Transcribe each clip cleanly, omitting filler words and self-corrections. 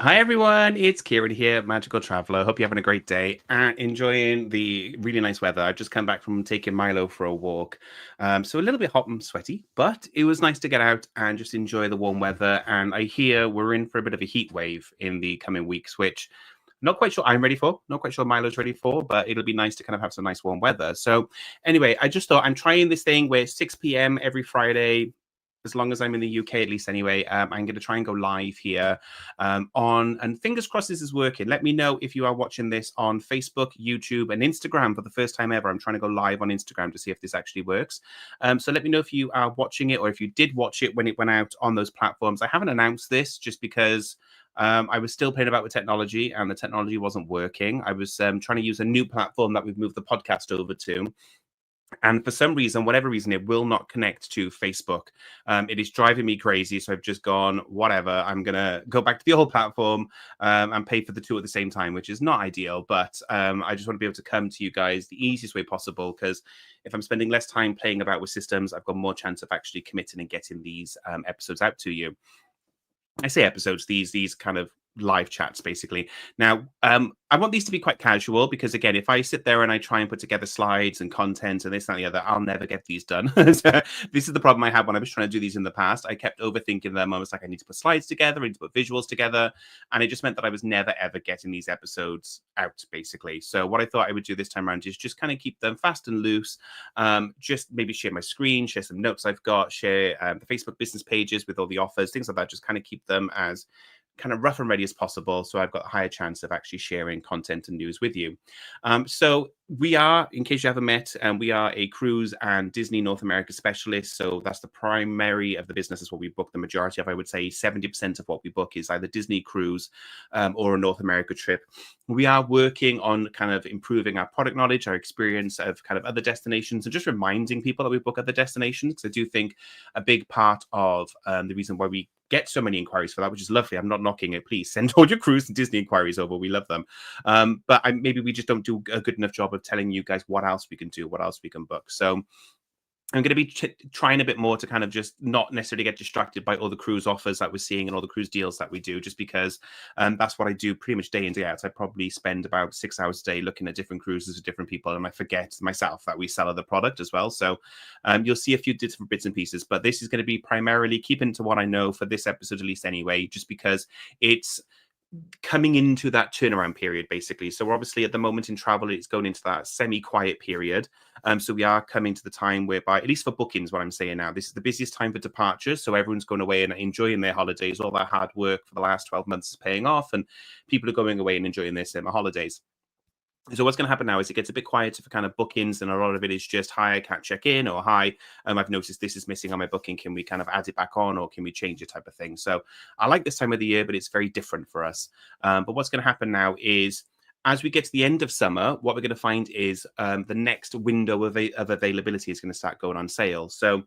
Hi everyone, it's Kieran here, Magical Traveller. Hope you're having a great day and enjoying the really nice weather. I've just come back from taking Milo for a walk. So a little bit hot and sweaty, but it was nice to get out and just enjoy the warm weather. And I hear we're in for a bit of a heat wave in the coming weeks, which I'm not quite sure I'm ready for, not quite sure Milo's ready for, but it'll be nice to kind of have some nice warm weather. So anyway, I just thought I'm trying this thing where 6 p.m. every Friday, as long as I'm in the UK, at least anyway, I'm going to try and go live here and fingers crossed this is working. Let me know if you are watching this on Facebook, YouTube, and Instagram for the first time ever. I'm trying to go live on Instagram to see if this actually works. So let me know if you are watching it or if you did watch it when it went out on those platforms. I haven't announced this just because I was still playing about with technology and the technology wasn't working. I was trying to use a new platform that we've moved the podcast over to. And for some reason, whatever reason, it will not connect to Facebook. It is driving me crazy. So I've just gone, whatever, I'm going to go back to the old platform and pay for the two at the same time, which is not ideal. But I just want to be able to come to you guys the easiest way possible, because if I'm spending less time playing about with systems, I've got more chance of actually committing and getting these episodes out to you. I say episodes, these kind of live chats, basically. Now, I want these to be quite casual because, again, if I sit there and I try and put together slides and content and this and the other, I'll never get these done. So this is the problem I had when I was trying to do these in the past. I kept overthinking them. I was like, I need to put slides together, I need to put visuals together. And it just meant that I was never, ever getting these episodes out, basically. So what I thought I would do this time around is just kind of keep them fast and loose. Just maybe share my screen, share some notes I've got, share the Facebook business pages with all the offers, things like that. Just kind of keep them as kind of rough and ready as possible, so I've got a higher chance of actually sharing content and news with you. So we are, in case you haven't met, we are a cruise and Disney North America specialist. So that's the primary of the business, is what we book the majority of. I would say 70% of what we book is either Disney cruise or a North America trip. We are working on kind of improving our product knowledge, our experience of kind of other destinations, and just reminding people that we book other destinations, because I do think a big part of the reason why we get so many inquiries for that, which is lovely. I'm not knocking it. Please send all your cruise and Disney inquiries over. We love them. But maybe we just don't do a good enough job of telling you guys what else we can do, what else we can book. So I'm going to be trying a bit more to kind of just not necessarily get distracted by all the cruise offers that we're seeing and all the cruise deals that we do, just because that's what I do pretty much day in, day out. I probably spend about 6 hours a day looking at different cruises with different people, and I forget myself that we sell other product as well. So you'll see a few different bits and pieces, but this is going to be primarily keeping to what I know for this episode, at least anyway, just because it's coming into that turnaround period, basically. So we're obviously at the moment in travel, it's going into that semi-quiet period. So we are coming to the time whereby, at least for bookings, what I'm saying now, this is the busiest time for departures. So everyone's going away and enjoying their holidays. All that hard work for the last 12 months is paying off, and people are going away and enjoying their summer holidays. So what's going to happen now is it gets a bit quieter for kind of bookings, and a lot of it is just, hi, I can't check in, or hi, I've noticed this is missing on my booking. Can we kind of add it back on, or can we change it, type of thing? So I like this time of the year, but it's very different for us. But what's going to happen now is, as we get to the end of summer, what we're going to find is the next window of availability is going to start going on sale. So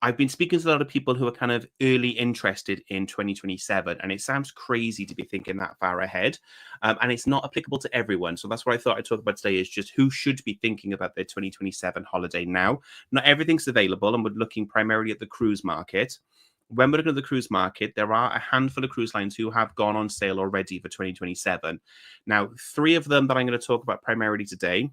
I've been speaking to a lot of people who are kind of early interested in 2027, and it sounds crazy to be thinking that far ahead, and it's not applicable to everyone. So that's what I thought I'd talk about today, is just who should be thinking about their 2027 holiday now. Not everything's available, and we're looking primarily at the cruise market. When we're looking at the cruise market, there are a handful of cruise lines who have gone on sale already for 2027. Now, 3 of them that I'm going to talk about primarily today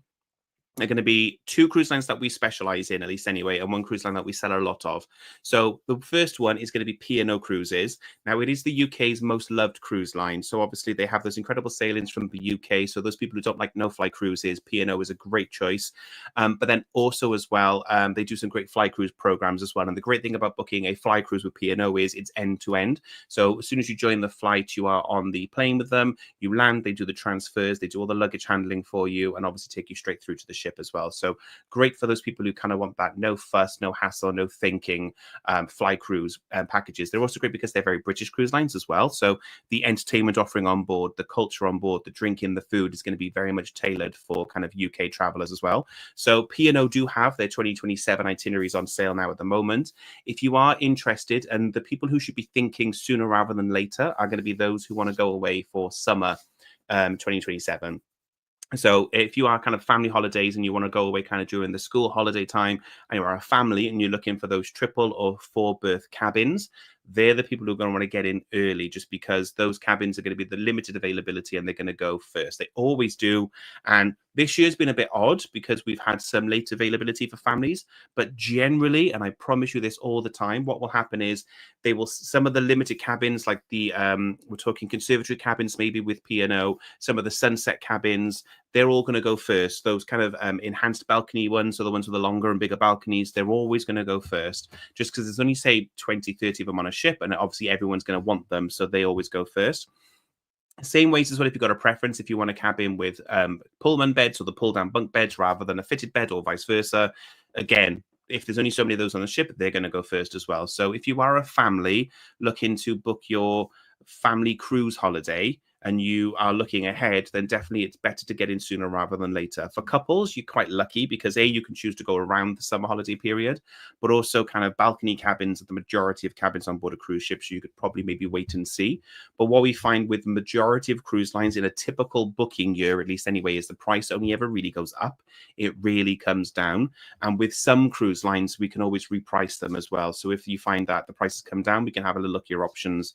are going to be 2 cruise lines that we specialize in, at least anyway, and 1 cruise line that we sell a lot of. So the first one is going to be P&O Cruises. Now, it is the UK's most loved cruise line. So obviously they have those incredible sailings from the UK. So those people who don't like no-fly cruises, P&O is a great choice. But then also as well, they do some great fly cruise programs as well. And the great thing about booking a fly cruise with P&O is it's end-to-end. So as soon as you join the flight, you are on the plane with them, you land, they do the transfers, they do all the luggage handling for you, and obviously take you straight through to the ship as well. So great for those people who kind of want that no fuss, no hassle, no thinking fly cruise packages. They're also great because they're very British cruise lines as well. So the entertainment offering on board, the culture on board, the drinking, the food is going to be very much tailored for kind of UK travelers as well. So P&O do have their 2027 itineraries on sale now at the moment. If you are interested, and the people who should be thinking sooner rather than later are going to be those who want to go away for summer 2027. So if you are kind of family holidays and you want to go away kind of during the school holiday time, and you are a family and you're looking for those triple or 4 berth cabins, they're the people who are going to want to get in early, just because those cabins are going to be the limited availability and they're going to go first. They always do. And this year's been a bit odd because we've had some late availability for families, but generally, and I promise you this all the time, what will happen is they will, some of the limited cabins, like the we're talking conservatory cabins, maybe with P&O, some of the sunset cabins, they're all going to go first. Those kind of enhanced balcony ones, or the ones with the longer and bigger balconies, they're always going to go first, just because there's only, say, 20, 30 of them on a ship, and obviously everyone's going to want them, so they always go first. Same ways as well, if you've got a preference, if you want a cabin with Pullman beds or the pull-down bunk beds rather than a fitted bed, or vice versa, again, if there's only so many of those on the ship, they're going to go first as well. So if you are a family looking to book your family cruise holiday and you are looking ahead, then definitely it's better to get in sooner rather than later. For couples, you're quite lucky because A, you can choose to go around the summer holiday period, but also kind of balcony cabins are the majority of cabins on board a cruise ship, so you could probably maybe wait and see. But what we find with the majority of cruise lines in a typical booking year, at least anyway, is the price only ever really goes up. It really comes down. And with some cruise lines, we can always reprice them as well. So if you find that the prices come down, we can have a look at your options.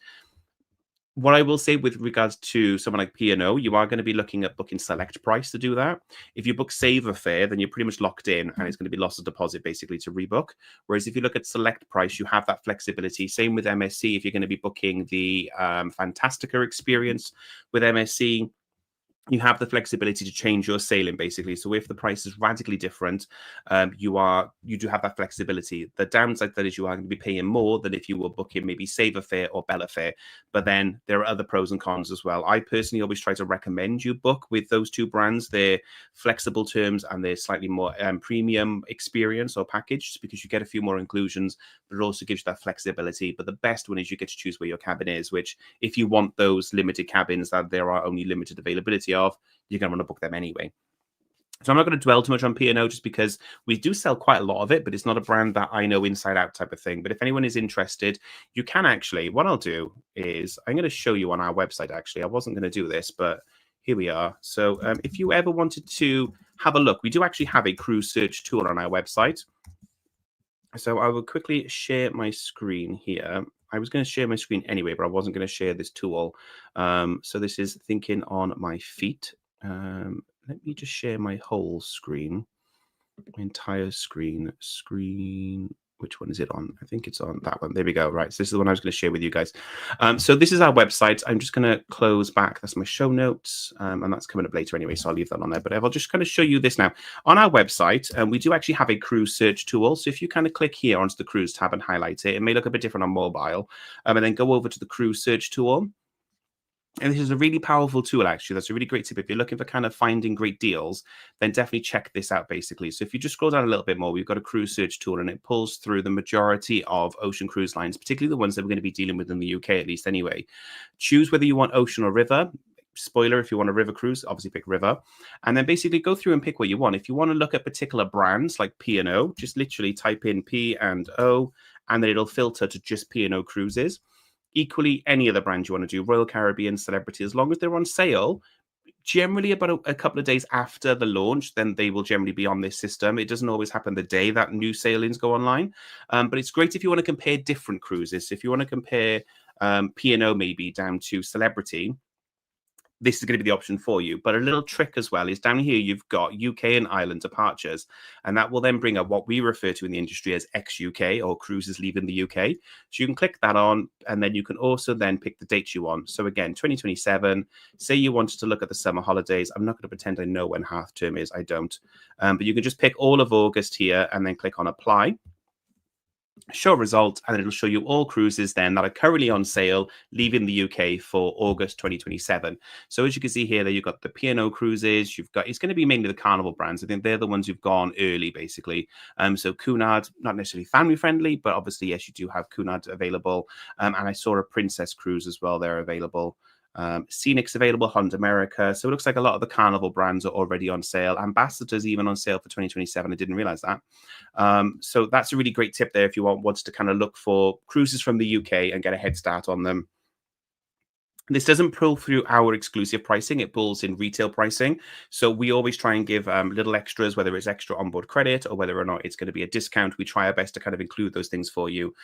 What I will say with regards to someone like P&O, you are going to be looking at booking select price to do that. If you book Saver Fare, then you're pretty much locked in, and it's going to be loss of deposit basically to rebook. Whereas if you look at select price, you have that flexibility. Same with MSC. If you're going to be booking the Fantastica experience with MSC, you have the flexibility to change your sailing basically. So if the price is radically different, you do have that flexibility. The downside that is you are going to be paying more than if you were booking maybe Saver Fare or Bella Fare. But then there are other pros and cons as well. I personally always try to recommend you book with those two brands. They're flexible terms and they're slightly more premium experience or package, because you get a few more inclusions, but it also gives you that flexibility. But the best one is you get to choose where your cabin is, which if you want those limited cabins that there are only limited availability of, you're going to want to book them anyway. So I'm not going to dwell too much on P&O just because we do sell quite a lot of it, but it's not a brand that I know inside out type of thing. But if anyone is interested, you can actually, what I'll do is I'm going to show you on our website, actually. I wasn't going to do this, but here we are. So if you ever wanted to have a look, we do actually have a cruise search tool on our website. So I will quickly share my screen here. I was going to share my screen anyway, but I wasn't going to share this tool. So this is Thinking on My Feet. Let me just share my whole screen, my entire screen. Which one is it on? I think it's on that one. There we go. Right. So this is the one I was going to share with you guys. So this is our website. I'm just going to close back. That's my show notes. And that's coming up later anyway, so I'll leave that on there. But I'll just kind of show you this now. On our website, we do actually have a cruise search tool. So if you kind of click here onto the cruise tab and highlight it, it may look a bit different on mobile. And then go over to the cruise search tool. And this is a really powerful tool, actually. That's a really great tip. If you're looking for kind of finding great deals, then definitely check this out, basically. So if you just scroll down a little bit more, we've got a cruise search tool, and it pulls through the majority of ocean cruise lines, particularly the ones that we're going to be dealing with in the UK, at least anyway. Choose whether you want ocean or river. Spoiler, if you want a river cruise, obviously pick river. And then basically go through and pick what you want. If you want to look at particular brands like P&O, just literally type in P&O, and then it'll filter to just P&O cruises. Equally, any other brand you want to do, Royal Caribbean, Celebrity, as long as they're on sale, generally about a couple of days after the launch, then they will generally be on this system. It doesn't always happen the day that new sailings go online, but it's great if you want to compare different cruises. If you want to compare P&O maybe down to Celebrity, this is going to be the option for you. But a little trick as well is down here, you've got UK and Ireland departures, and that will then bring up what we refer to in the industry as ex-UK, or cruises leaving the UK. So you can click that on, and then you can also then pick the dates you want. So again, 2027, say you wanted to look at the summer holidays. I'm not going to pretend I know when half term is. I don't. But you can just pick all of August here and then click on apply. Show result, and it'll show you all cruises then that are currently on sale leaving the UK for August 2027. So as you can see here, there you've got the P&O cruises. You've got, it's going to be mainly the Carnival brands. I think they're the ones who've gone early, basically. So Cunard, not necessarily family friendly, but obviously yes, you do have Cunard available. And I saw a Princess cruise as well. They're available. Scenic's available, Honda America. So it looks like a lot of the Carnival brands are already on sale. Ambassador's even on sale for 2027. I didn't realize that. So that's a really great tip there if you want to kind of look for cruises from the UK and get a head start on them. This doesn't pull through our exclusive pricing, it pulls in retail pricing. So we always try and give little extras, whether it's extra onboard credit or whether or not it's going to be a discount. We try our best to kind of include those things for you.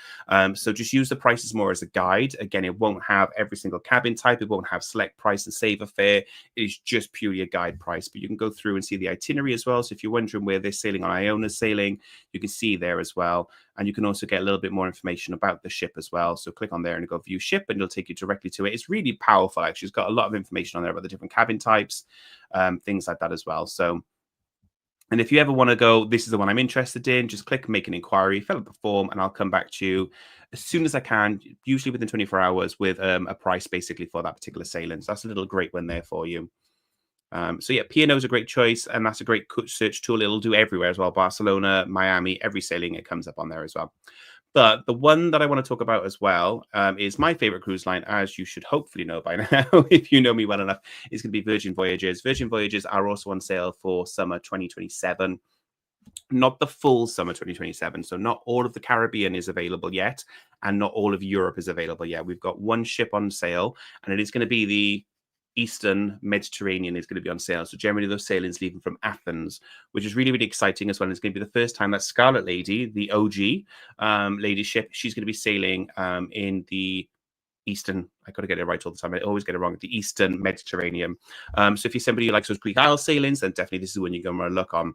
So just use the prices more as a guide. Again, it won't have every single cabin type. It won't have select price and saver fare. It is just purely a guide price. But you can go through and see the itinerary as well. So if you're wondering where they're sailing on Iona's sailing, you can see there as well. And you can also get a little bit more information about the ship as well. So click on there and go view ship and it'll take you directly to it. It's really powerful, actually. It's got a lot of information on there about the different cabin types, things like that as well. So, and if you ever want to go, this is the one I'm interested in, just click make an inquiry, fill out the form, and I'll come back to you as soon as I can, usually within 24 hours, with a price basically for that particular sailing. So that's a little great one there for you. So yeah, P&O is a great choice, and that's a great search tool. It'll do everywhere as well. Barcelona, Miami, every sailing, it comes up on there as well. But the one that I want to talk about as well is my favorite cruise line, as you should hopefully know by now, if you know me well enough, is going to be Virgin Voyages. Virgin Voyages are also on sale for summer 2027. Not the full summer 2027. So not all of the Caribbean is available yet, and not all of Europe is available yet. We've got one ship on sale, and it is going to be the Eastern Mediterranean is going to be on sale. So generally those sailings leaving from Athens, which is really, really exciting as well. And it's going to be the first time that Scarlet Lady, the OG lady ship, she's going to be sailing in the Eastern, I got to get it right all the time. I always get it wrong. The Eastern Mediterranean. So if you're somebody who likes those Greek Isle sailings, then definitely this is when you're going to look on.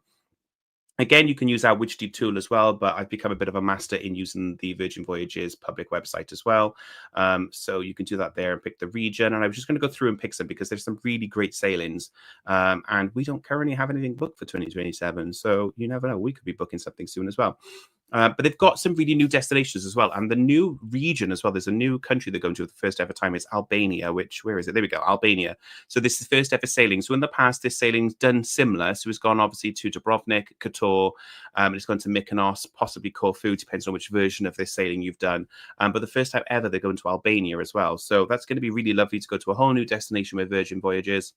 Again, you can use our Widget tool as well, but I've become a bit of a master in using the Virgin Voyages public website as well. So you can do that there and pick the region. And I was just going to go through and pick some because there's some really great sailings. And we don't currently have anything booked for 2027. So you never know. We could be booking something soon as well. But they've got some really new destinations as well. And the new region as well, there's a new country they're going to for the first ever time. It's Albania, which, where is it? There we go, Albania. So this is the first ever sailing. So in the past, this sailing's done similar. So it's gone obviously to Dubrovnik, Kotor, and it's gone to Mykonos, possibly Corfu, depends on which version of this sailing you've done. But the first time ever, they're going to Albania as well. So that's going to be really lovely to go to a whole new destination with Virgin Voyages.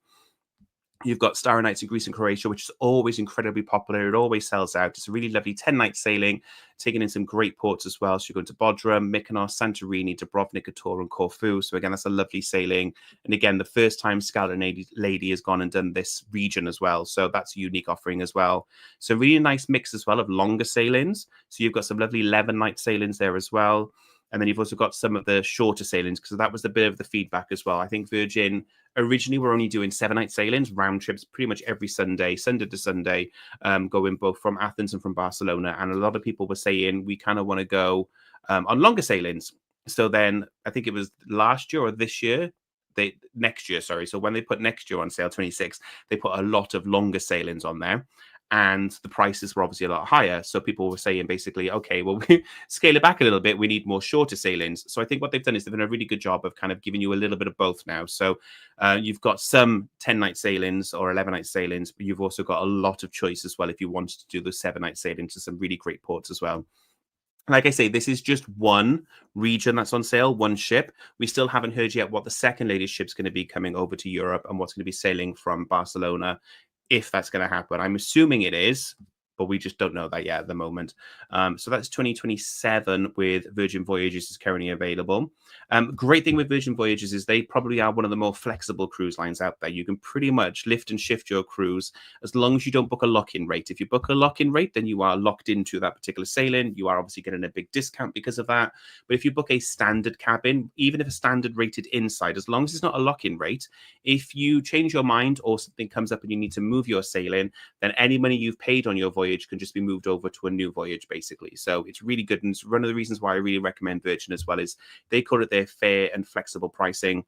You've got Starry Nights in Greece and Croatia, which is always incredibly popular. It always sells out. It's a really lovely 10-night sailing, taking in some great ports as well. So you're going to Bodrum, Mykonos, Santorini, Dubrovnik, Kotor, and Corfu. So again, that's a lovely sailing. And again, the first time Scarlet Lady has gone and done this region as well. So that's a unique offering as well. So really nice mix as well of longer sailings. So you've got some lovely 11-night sailings there as well. And then you've also got some of the shorter sailings, because that was a bit of the feedback as well. I think Virgin originally were only doing 7-night sailings, round trips pretty much every Sunday to Sunday, going both from Athens and from Barcelona. And a lot of people were saying, we kind of want to go on longer sailings. So then I think it was last year or this year, next year, sorry. So when they put next year on sale, 26, they put a lot of longer sailings on there. And the prices were obviously a lot higher. So people were saying basically, okay, well, we scale it back a little bit. We need more shorter sailings. So I think what they've done is they've done a really good job of kind of giving you a little bit of both now. So you've got some 10-night sailings or 11-night sailings, but you've also got a lot of choice as well if you wanted to do those 7-night sailings to some really great ports as well. Like I say, this is just one region that's on sale, one ship. We still haven't heard yet what the second latest ship's going to be coming over to Europe and what's going to be sailing from Barcelona, if that's going to happen. I'm assuming it is, but we just don't know that yet at the moment. So that's 2027 with Virgin Voyages is currently available. Great thing with Virgin Voyages is they probably are one of the more flexible cruise lines out there. You can pretty much lift and shift your cruise as long as you don't book a lock-in rate. If you book a lock-in rate, then you are locked into that particular sailing. You are obviously getting a big discount because of that. But if you book a standard cabin, even if a standard rated inside, as long as it's not a lock-in rate, if you change your mind or something comes up and you need to move your sailing, then any money you've paid on your voyage can just be moved over to a new voyage, basically. So it's really good. And it's one of the reasons why I really recommend Virgin as well is they call it their fair and flexible pricing.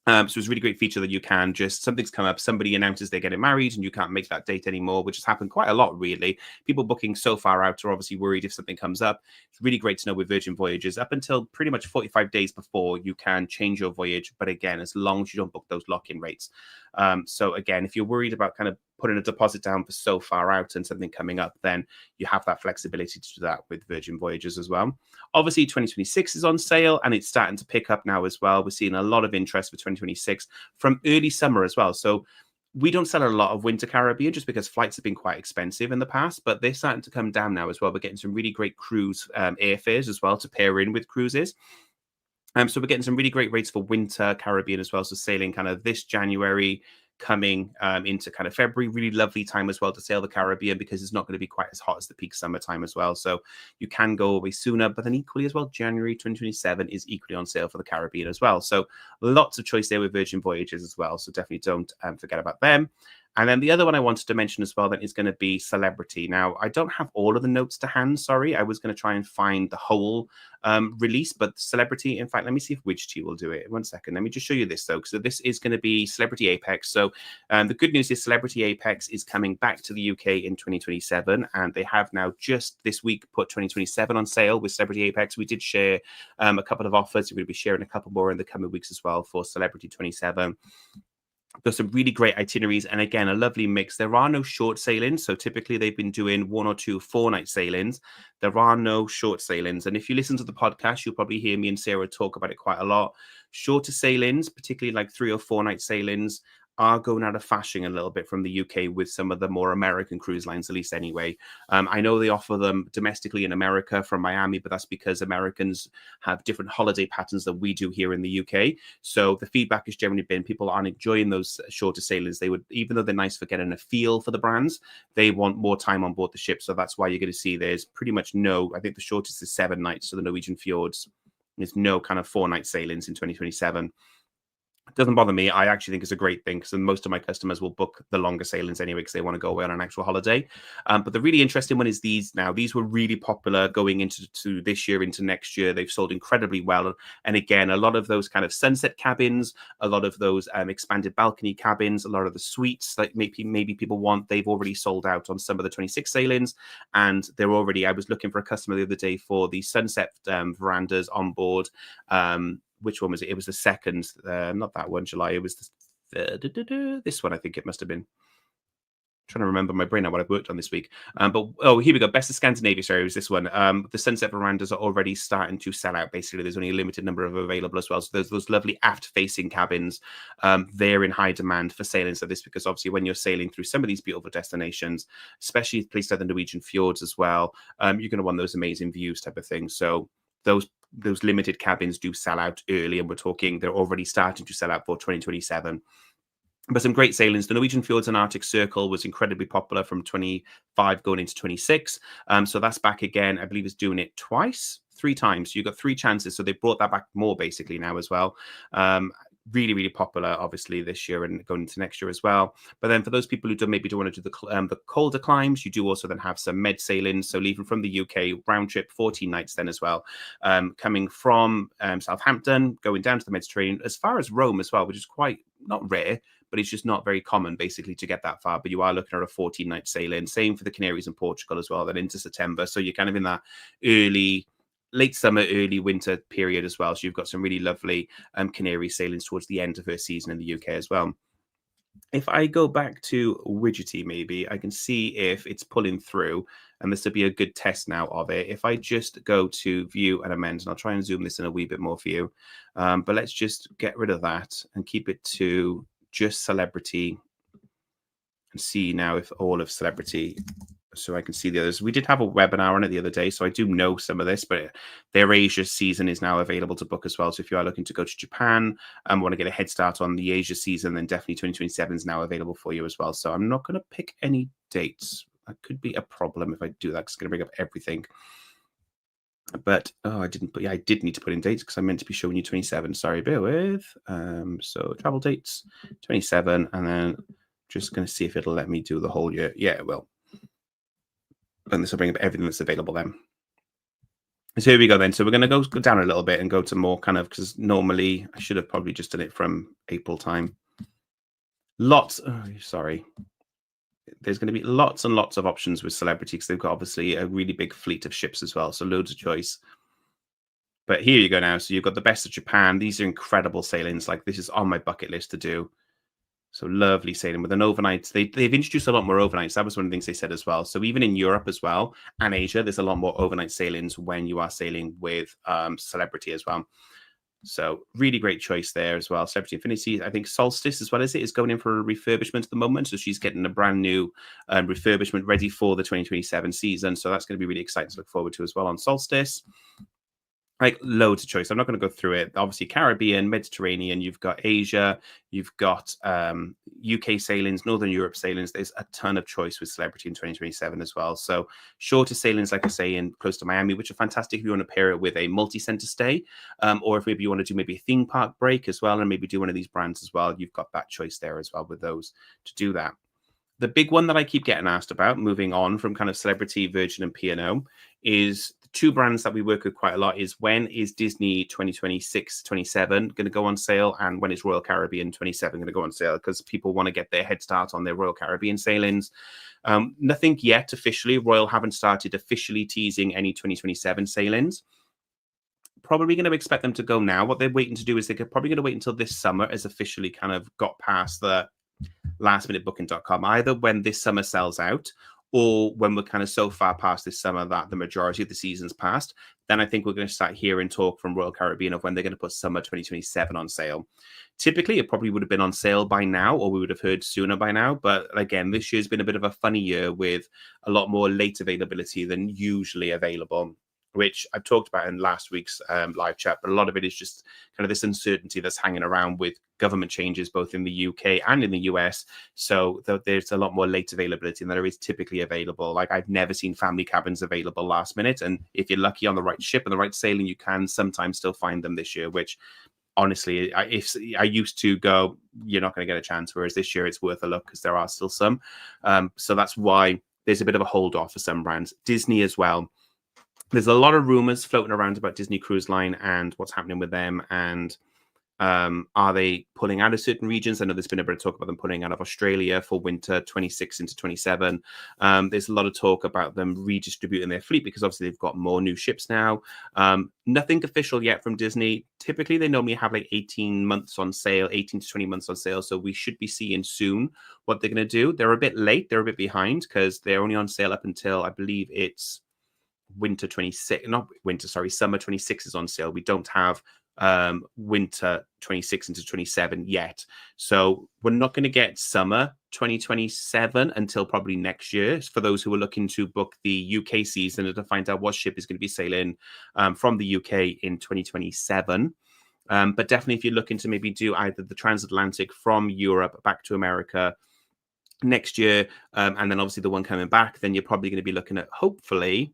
So it's a really great feature that you can just, something's come up, somebody announces they're getting married and you can't make that date anymore, which has happened quite a lot, really. People booking so far out are obviously worried if something comes up. It's really great to know with Virgin Voyages, up until pretty much 45 days before, you can change your voyage. But again, as long as you don't book those lock-in rates. So again, if you're worried about kind of putting a deposit down for so far out and something coming up, then you have that flexibility to do that with Virgin Voyages as well. Obviously, 2026 is on sale and it's starting to pick up now as well. We're seeing a lot of interest for 2026 from early summer as well. So we don't sell a lot of winter Caribbean just because flights have been quite expensive in the past, but they're starting to come down now as well. We're getting some really great cruise airfares as well to pair in with cruises. So we're getting some really great rates for winter Caribbean as well. So sailing kind of this January, coming into kind of February, really lovely time as well to sail the Caribbean because it's not going to be quite as hot as the peak summertime as well. So you can go away sooner, but then equally as well, January 2027 is equally on sale for the Caribbean as well. So lots of choice there with Virgin Voyages as well. So definitely don't forget about them. And then the other one I wanted to mention as well then is going to be Celebrity. Now, I don't have all of the notes to hand, sorry. I was going to try and find the whole release, but Celebrity, in fact, let me see if Widgety will do it. 1 second. Let me just show you this, though. So this is going to be Celebrity Apex. So the good news is Celebrity Apex is coming back to the UK in 2027, and they have now just this week put 2027 on sale with Celebrity Apex. We did share a couple of offers. We're going to be sharing a couple more in the coming weeks as well for Celebrity 27. There's some really great itineraries, and again, a lovely mix. There are no short sailings, so typically they've been doing 1 or 2 4-night sailings. There are no short sailings, and if you listen to the podcast, you'll probably hear me and Sarah talk about it quite a lot. Shorter sailings, particularly like 3 or 4-night sailings, are going out of fashion a little bit from the UK with some of the more American cruise lines, at least anyway. I know they offer them domestically in America from Miami, but that's because Americans have different holiday patterns than we do here in the UK. So the feedback has generally been people aren't enjoying those shorter sailings. They would, even though they're nice for getting a feel for the brands, they want more time on board the ship. So that's why you're going to see there's pretty much no, I think the shortest is 7 nights. So the Norwegian Fjords, there's no kind of 4-night sailings in 2027. It doesn't bother me. I actually think it's a great thing because most of my customers will book the longer sailings anyway because they want to go away on an actual holiday. But the really interesting one is these now. These were really popular going into this year, into next year. They've sold incredibly well. And again, a lot of those kind of sunset cabins, a lot of those expanded balcony cabins, a lot of the suites that maybe people want, they've already sold out on some of the 26 sailings. And they're already, I was looking for a customer the other day for the sunset verandas on board. Which one was it? It was the second, not that one, July. It was the third, this one, I think it must have been. Trying to remember my brain now what I've worked on this week. But here we go. Best of Scandinavia. Sorry, it was this one. The sunset verandas are already starting to sell out. Basically, there's only a limited number of available as well. So there's those lovely aft-facing cabins. They're in high demand for sailings like this because obviously when you're sailing through some of these beautiful destinations, especially places like the Norwegian Fjords as well, you're going to want those amazing views type of thing. So those limited cabins do sell out early, and we're talking they're already starting to sell out for 2027. But some great sailings. The Norwegian Fjords and Arctic Circle was incredibly popular from 25 going into 26. So that's back again. I believe it's doing it 3 times. So you've got 3 chances. So they brought that back more basically now as well. Really, really popular, obviously, this year and going into next year as well. But then for those people who don't want to do the colder climes, you do also then have some med sailings. So leaving from the UK, round trip, 14 nights then as well. Coming from Southampton, going down to the Mediterranean, as far as Rome as well, which is quite, not rare, but it's just not very common basically to get that far. But you are looking at a 14-night sailing. Same for the Canaries and Portugal as well, then into September. So you're kind of in that late summer, early winter period as well. So you've got some really lovely Canary sailings towards the end of her season in the UK as well. If I go back to Widgety, maybe I can see if it's pulling through, and this will be a good test now of it. If I just go to view and amend, and I'll try and zoom this in a wee bit more for you, but let's just get rid of that and keep it to just Celebrity and see now if all of Celebrity, so I can see the others. We did have a webinar on it the other day, so I do know some of this, but their Asia season is now available to book as well. So if you are looking to go to Japan and want to get a head start on the Asia season, then definitely 2027 is now available for you as well. So I'm not going to pick any dates. That could be a problem if I do that, because it's going to bring up everything. But I didn't put, I did need to put in dates because I meant to be showing you 27. Sorry, bear with. So travel dates 27, and then just going to see if it'll let me do the whole year. Yeah, it will. And this will bring up everything that's available then. So here we go then. So we're going to go down a little bit and go to more kind of, because normally I should have probably just done it from April time. Sorry. There's going to be lots and lots of options with Celebrity because they've got obviously a really big fleet of ships as well. So loads of choice. But here you go now. So you've got the best of Japan. These are incredible sailings. Like this is on my bucket list to do. So lovely sailing with an overnight. They've introduced a lot more overnights. That was one of the things they said as well. So even in Europe as well and Asia, there's a lot more overnight sailings when you are sailing with Celebrity as well. So really great choice there as well. Celebrity Infinity, I think Solstice as well as it is going in for a refurbishment at the moment. So she's getting a brand new refurbishment ready for the 2027 season. So that's going to be really exciting to look forward to as well on Solstice. like loads of choice. I'm not going to go through it. Obviously, Caribbean, Mediterranean, you've got Asia, you've got UK sailings, Northern Europe sailings. There's a ton of choice with Celebrity in 2027 as well. So shorter sailings, like I say, in close to Miami, which are fantastic if you want to pair it with a multi-center stay, or if maybe you want to do maybe a theme park break as well, and maybe do one of these brands as well. You've got that choice there as well with those to do that. The big one that I keep getting asked about, moving on from kind of Celebrity, Virgin, and P&O, is the two brands that we work with quite a lot is when is Disney 2026-27 going to go on sale, and when is Royal Caribbean 27 going to go on sale, because people want to get their head start on their Royal Caribbean sailings. Nothing yet officially. Royal haven't started officially teasing any 2027 sailings. Probably going to expect them to go now. What they're waiting to do is they're probably going to wait until this summer has officially kind of got past the lastminutebooking.com, either when this summer sells out or when we're kind of so far past this summer that the majority of the season's passed. Then I think we're going to start hearing talk from Royal Caribbean of when they're going to put summer 2027 on sale. Typically, it probably would have been on sale by now, or we would have heard sooner by now. But again, this year's been a bit of a funny year with a lot more late availability than usually available, which I've talked about in last week's live chat, but a lot of it is just kind of this uncertainty that's hanging around with government changes, both in the UK and in the US. So there's a lot more late availability than there is typically available. Like, I've never seen family cabins available last minute. And if you're lucky on the right ship and the right sailing, you can sometimes still find them this year, which honestly, if I used to go, you're not going to get a chance. Whereas this year it's worth a look because there are still some. So that's why there's a bit of a hold off for some brands. Disney as well. There's a lot of rumors floating around about Disney Cruise Line and what's happening with them. And are they pulling out of certain regions? I know there's been a bit of talk about them pulling out of Australia for winter 26 into 27. There's a lot of talk about them redistributing their fleet because obviously they've got more new ships now. Nothing official yet from Disney. Typically, they normally have like 18 months on sale, 18 to 20 months on sale. So we should be seeing soon what they're going to do. They're a bit late. They're a bit behind because they're only on sale up until, I believe it's winter 26, not winter, sorry, summer 26 is on sale. We don't have winter 26 into 27 yet. So we're not going to get summer 2027 until probably next year. For those who are looking to book the UK season and to find out what ship is going to be sailing from the UK in 2027. But definitely if you're looking to maybe do either the transatlantic from Europe back to America next year, and then obviously the one coming back, then you're probably going to be looking at hopefully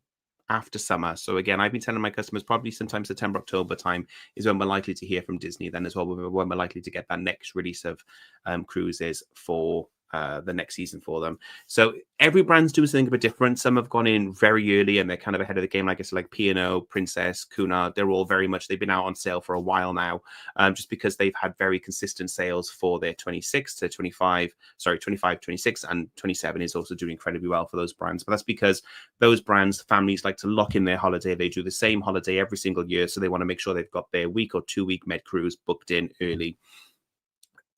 after summer. So again, I've been telling my customers probably sometime September, October time is when we're likely to hear from Disney then as well, when we're likely to get that next release of cruises for the next season for them. So every brand's doing something a bit different. Some have gone in very early and they're kind of ahead of the game. Like I said, like P&O, Princess, Cunard, they're all very much, they've been out on sale for a while now, just because they've had very consistent sales for their 26 to 25, 26, and 27 is also doing incredibly well for those brands. But that's because those brands, families like to lock in their holiday. They do the same holiday every single year. So they want to make sure they've got their week or 2 week med cruise booked in early.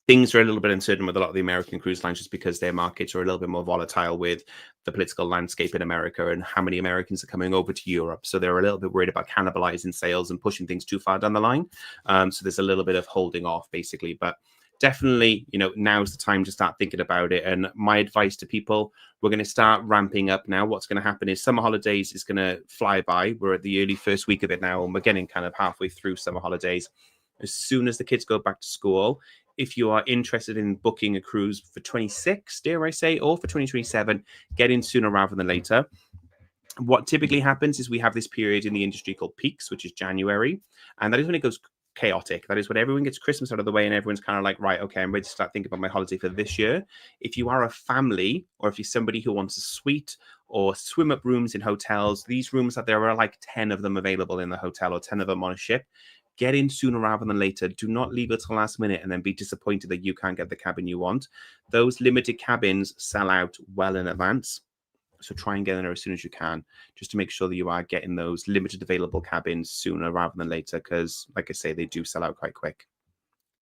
Things are a little bit uncertain with a lot of the American cruise lines just because their markets are a little bit more volatile with the political landscape in America and how many Americans are coming over to Europe. So they're a little bit worried about cannibalizing sales and pushing things too far down the line. So there's a little bit of holding off, basically. But definitely, now's the time to start thinking about it. And my advice to people, we're going to start ramping up now. What's going to happen is summer holidays is going to fly by. We're at the early first week of it now, and we're getting kind of halfway through summer holidays. As soon as the kids go back to school, if you are interested in booking a cruise for 26, dare I say, or for 2027, get in sooner rather than later. What typically happens is we have this period in the industry called peaks, which is January. And that is when it goes chaotic. That is when everyone gets Christmas out of the way and everyone's kind of like, right, okay, I'm ready to start thinking about my holiday for this year. If you are a family or if you're somebody who wants a suite or swim up rooms in hotels, these rooms that there are like 10 of them available in the hotel or 10 of them on a ship. Get in sooner rather than later. Do not leave it till the last minute and then be disappointed that you can't get the cabin you want. Those limited cabins sell out well in advance. So try and get in there as soon as you can, just to make sure that you are getting those limited available cabins sooner rather than later, because like I say, they do sell out quite quick.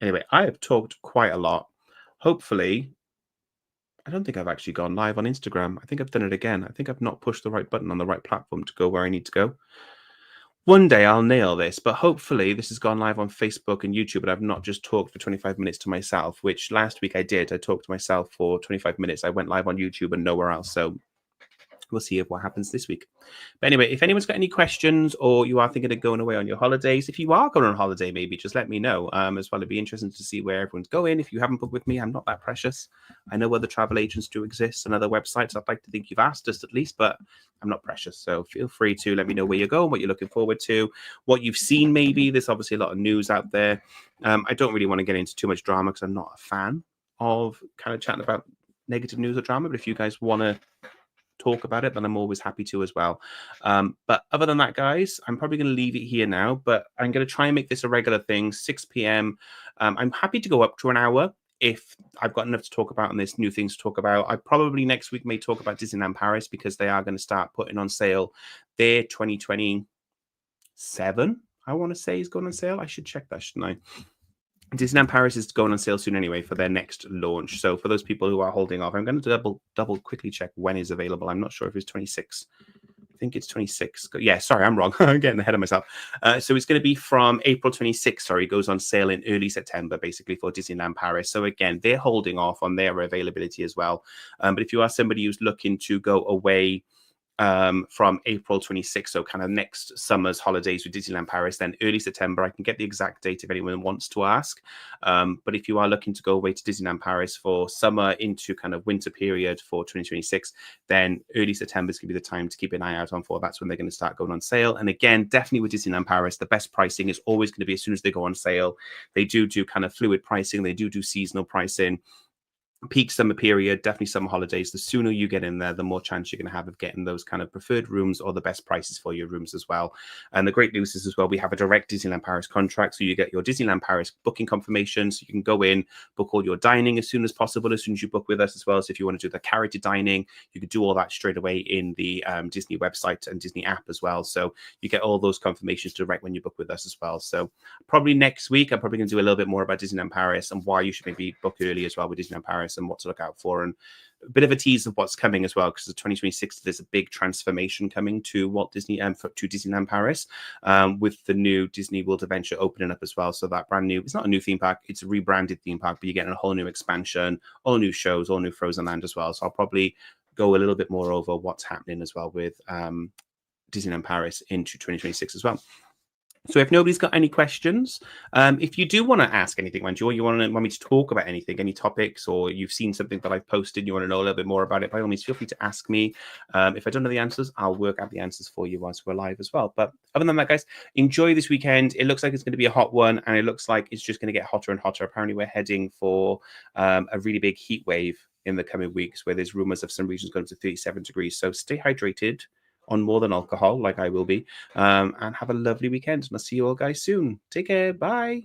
Anyway, I have talked quite a lot. Hopefully, I don't think I've actually gone live on Instagram. I think I've done it again. I think I've not pushed the right button on the right platform to go where I need to go. One day I'll nail this, but hopefully this has gone live on Facebook and YouTube, and I've not just talked for 25 minutes to myself, which last week I did. I talked to myself for 25 minutes. I went live on YouTube and nowhere else. So we'll see what happens this week. But anyway, if anyone's got any questions or you are thinking of going away on your holidays, if you are going on holiday, maybe just let me know as well. It'd be interesting to see where everyone's going. If you haven't booked with me, I'm not that precious. I know other travel agents do exist and other websites. I'd like to think you've asked us at least, but I'm not precious. So feel free to let me know where you're going, what you're looking forward to, what you've seen maybe. There's obviously a lot of news out there. I don't really want to get into too much drama because I'm not a fan of kind of chatting about negative news or drama. But if you guys want to talk about it, then I'm always happy to as well. But other than that, guys, I'm probably going to leave it here now, but I'm going to try and make this a regular thing, 6 p.m. I'm happy to go up to an hour if I've got enough to talk about and there's new things to talk about. I probably next week may talk about Disneyland Paris because they are going to start putting on sale their 2027, I want to say, is going on sale. I should check that, shouldn't I? Disneyland Paris is going on sale soon anyway for their next launch. So for those people who are holding off, I'm going to double quickly check when is available. I'm not sure if it's 26. I think it's 26. Yeah, sorry, I'm wrong. I'm getting ahead of myself. So it's going to be from April 26. Sorry, goes on sale in early September, basically, for Disneyland Paris. So again, they're holding off on their availability as well. But if you are somebody who's looking to go away from April 26th, so kind of next summer's holidays with Disneyland Paris, then early September. I can get the exact date if anyone wants to ask. But if you are looking to go away to Disneyland Paris for summer into kind of winter period for 2026, then early September is going to be the time to keep an eye out on for. That's when they're going to start going on sale. And again, definitely with Disneyland Paris, the best pricing is always going to be as soon as they go on sale. They do kind of fluid pricing. They do seasonal pricing. Peak summer period, definitely summer holidays. The sooner you get in there, the more chance you're going to have of getting those kind of preferred rooms or the best prices for your rooms as well. And the great news is as well, we have a direct Disneyland Paris contract. So you get your Disneyland Paris booking confirmation. So you can go in, book all your dining as soon as possible, as soon as you book with us as well. So if you want to do the character dining, you can do all that straight away in the Disney website and Disney app as well. So you get all those confirmations direct when you book with us as well. So probably next week, I'm probably going to do a little bit more about Disneyland Paris and why you should maybe book early as well with Disneyland Paris and what to look out for, and a bit of a tease of what's coming as well, because the 2026 there's a big transformation coming to Walt Disney to Disneyland Paris with the new Disney World Adventure opening up as well. So that brand new, it's not a new theme park, it's a rebranded theme park, but you're getting a whole new expansion, all new shows, all new Frozen Land as well. So I'll probably go a little bit more over what's happening as well with Disneyland Paris into 2026 as well. So if nobody's got any questions, if you do want to ask anything, Manju, or you want me to talk about anything, any topics, or you've seen something that I've posted, you want to know a little bit more about it, by all means, feel free to ask me. If I don't know the answers, I'll work out the answers for you whilst we're live as well. But other than that, guys, enjoy this weekend. It looks like it's going to be a hot one, and it looks like it's just going to get hotter and hotter. Apparently, we're heading for a really big heat wave in the coming weeks, where there's rumors of some regions going to 37 degrees. So stay hydrated on more than alcohol, like I will be, and have a lovely weekend. And I'll see you all guys soon. Take care. Bye.